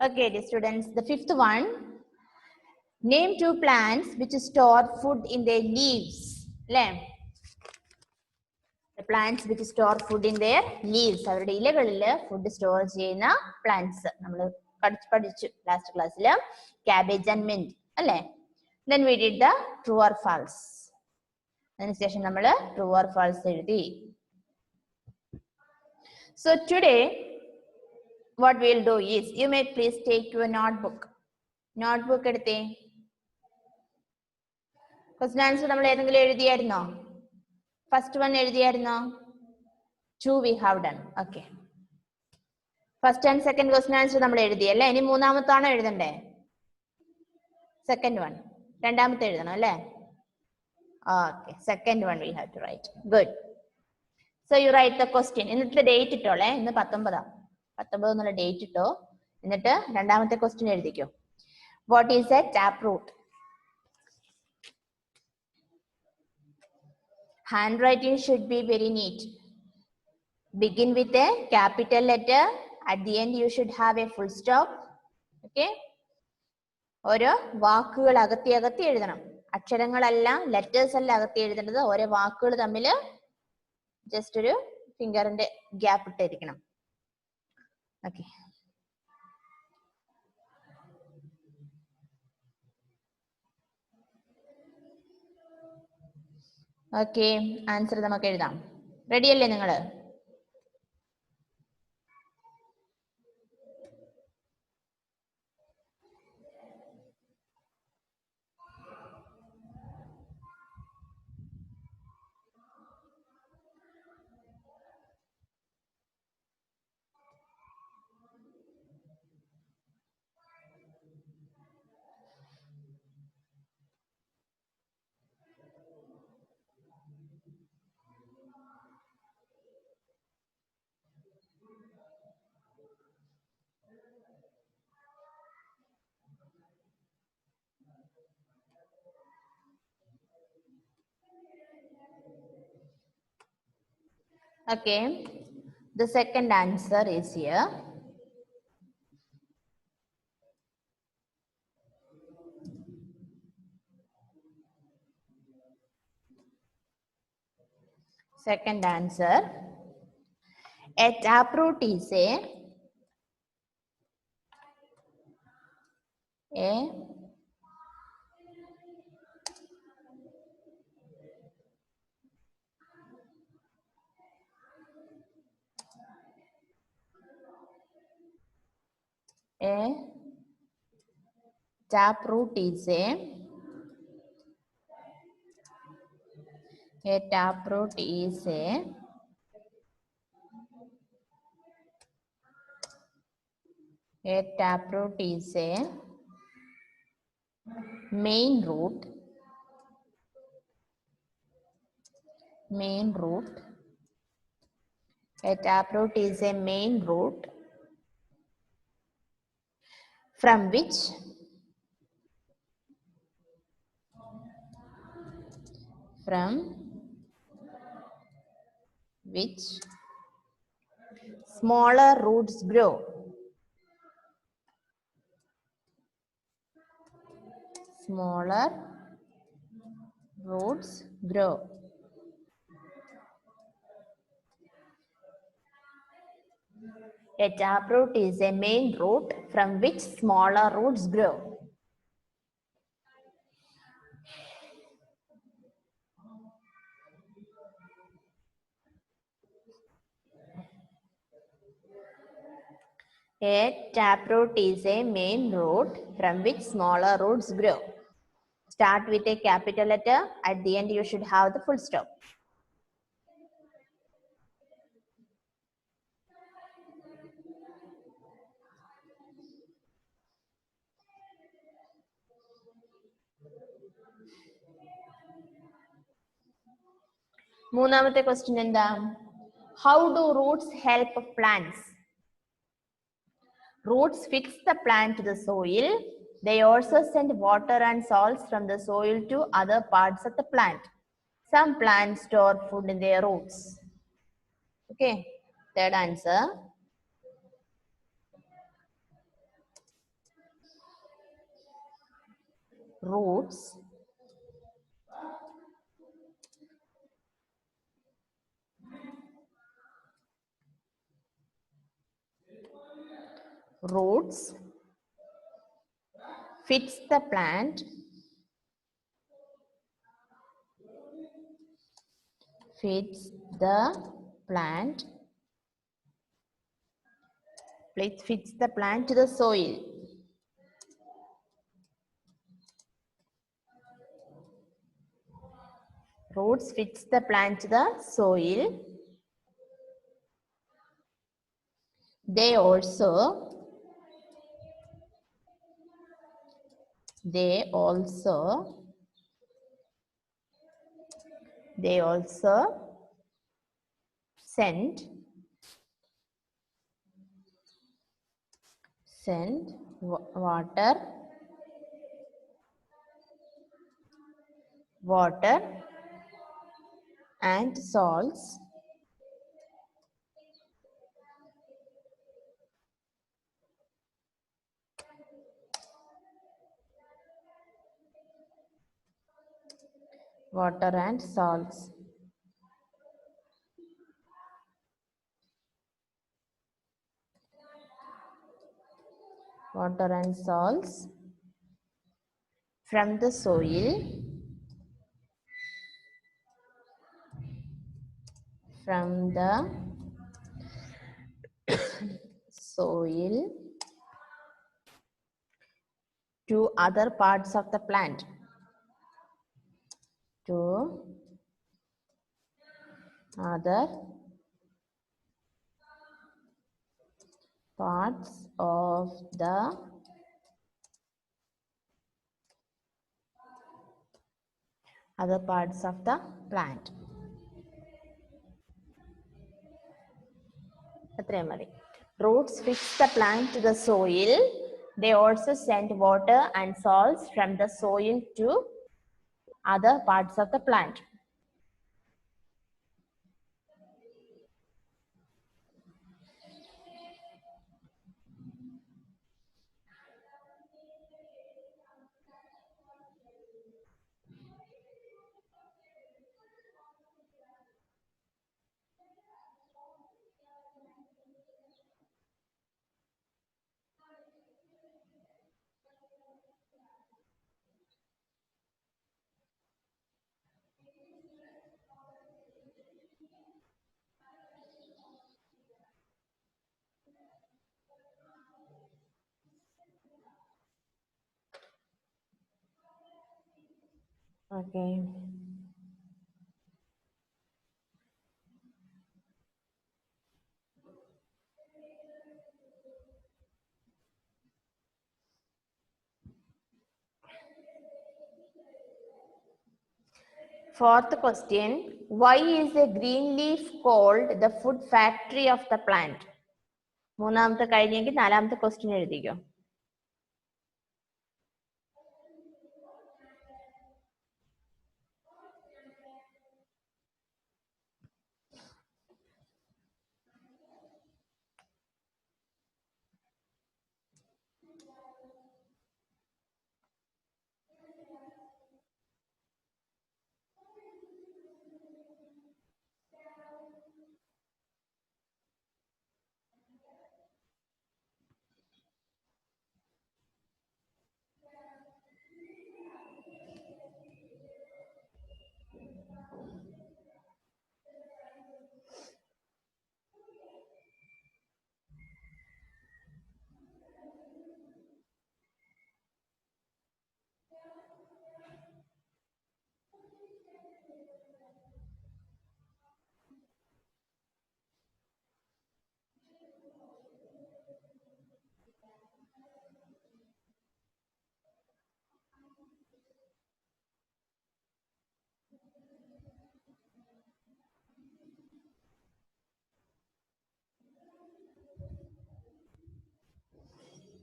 Okay, dear students, the fifth one. Name two plants which store food in their leaves. The plants which store food in their leaves. അവരുടെ ഇലകളിൽ food store ചെയ്യുന്ന plants. നമ്മൾ പഠിച്ചു last class. Cabbage and mint. അല്ലേ? Then we did the true or false. അതിനുശേഷം നമ്മൾ true or false എഴുതി. So today, what we'll do is, you may please take your notebook. Notebook എടുത്തേ. Question answer നമ്മൾ ഏതെങ്കിലും എഴുതിയായിരുന്നോ? First one എഴുതിയായിരുന്നോ? 2 we have done. Okay. First and second question answer നമ്മൾ എഴുതിയല്ലേ? ഇനി മൂന്നാമത്താണോ എഴുതണ്ടേ? Second one. രണ്ടാമത്തെ എഴുതണം അല്ലേ? Okay. Second one we have to write. Good. So you write the question. എന്നിട്ട് date ഇട്ടോളേ. ഇന്ന് 19 എന്നുള്ള ഡേറ്റ് ഇട്ടോ. എന്നിട്ട് രണ്ടാമത്തെ ക്വസ്റ്റ്യൻ എഴുതിക്കോ. What is a taproot? Handwriting should be very neat. Begin with a capital letter. At the end, you should have a full stop. Okay? ഓരോ വാക്കുകൾ അകത്തി അകത്തി എഴുതണം. അക്ഷരങ്ങളല്ല, ലെറ്റേഴ്സ് അല്ല അകത്തി എഴുതേണ്ടത്. ഓരോ വാക്കുകൾ തമ്മിൽ ജസ്റ്റ് ഒരു ഫിംഗറിന്റെ ഗ്യാപ്പ് ഇട്ടിരിക്കണം. ഓക്കെ. ഓക്കെ, ആൻസർ നമുക്ക് എഴുതാം. റെഡിയല്ലേ നിങ്ങൾ? Okay, the second answer is here. Second answer. A taproot is a taproot is a taproot is a taproot is a main root a taproot is a main root from which smaller roots grow. Smaller roots grow. A taproot is a main root from which smaller roots grow. A taproot is a main root from which smaller roots grow. Start with a capital letter. At the end, you should have the full stop. മൂന്നാമത്തെ question എന്താ? How do roots help plants? Roots fix the plant to the soil. They also send water and salts from the soil to other parts of the plant. Some plants store food in their roots. Okay, third answer. roots fits the plant fits the plant to the soil. Roots fits the plant to the soil. They also send water and salts from the soil to other parts of the plant. To other parts of the plant. അത്രയും മതി. Roots fix the plant to the soil. They also send water and salts from the soil to other parts of the plant. Okay. Fourth question, why is a green leaf called the food factory of the plant? മൂന്നാമത്തെ കഴിഞ്ഞെങ്കിൽ നാലാമത്തെ question എഴുതിക്കോ.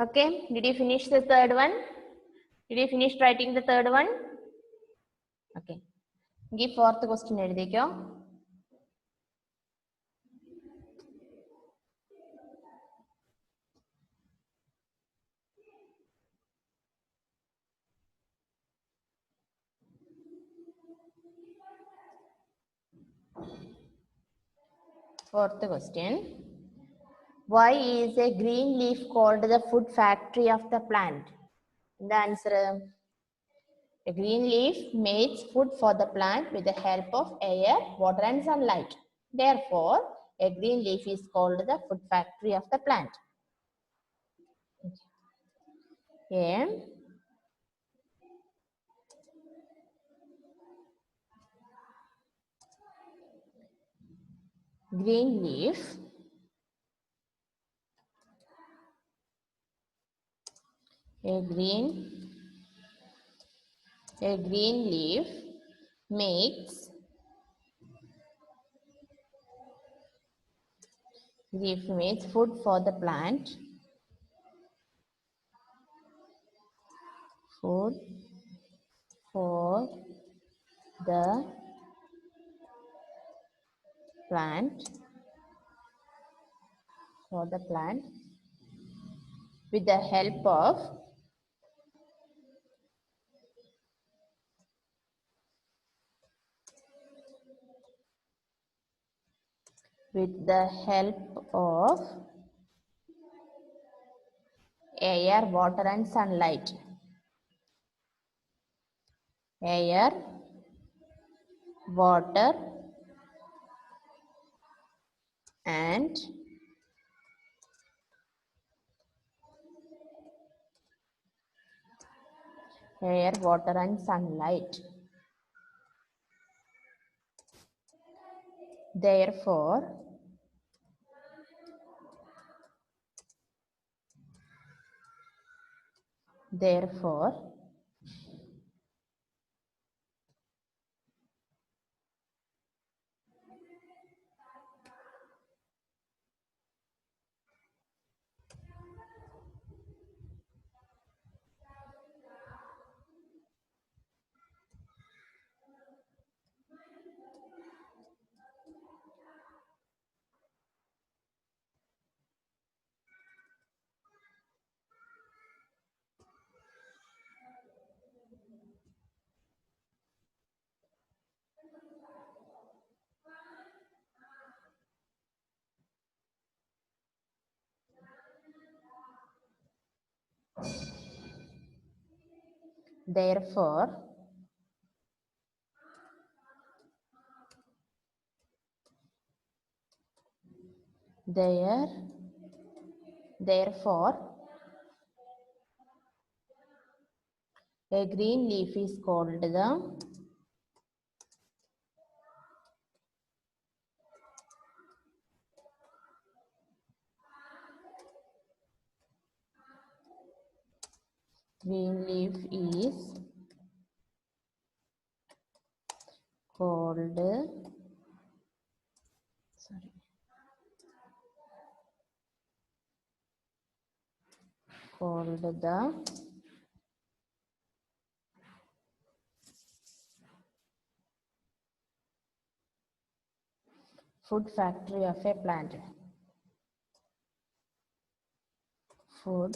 Okay, did you finish the third one? Did you finish writing the third one? Okay. Give fourth question എഴുതിക്കോ. Fourth question. Why is a green leaf called the food factory of the plant? The answer. A green leaf makes food for the plant with the help of air, water and sunlight. Therefore, a green leaf is called the food factory of the plant. Okay. Green leaf. A green leaf makes food for the plant. Food for the plant. With the help of air, water and sunlight. Air, water and sunlight. Therefore, a green leaf is called the food factory of a plant. Food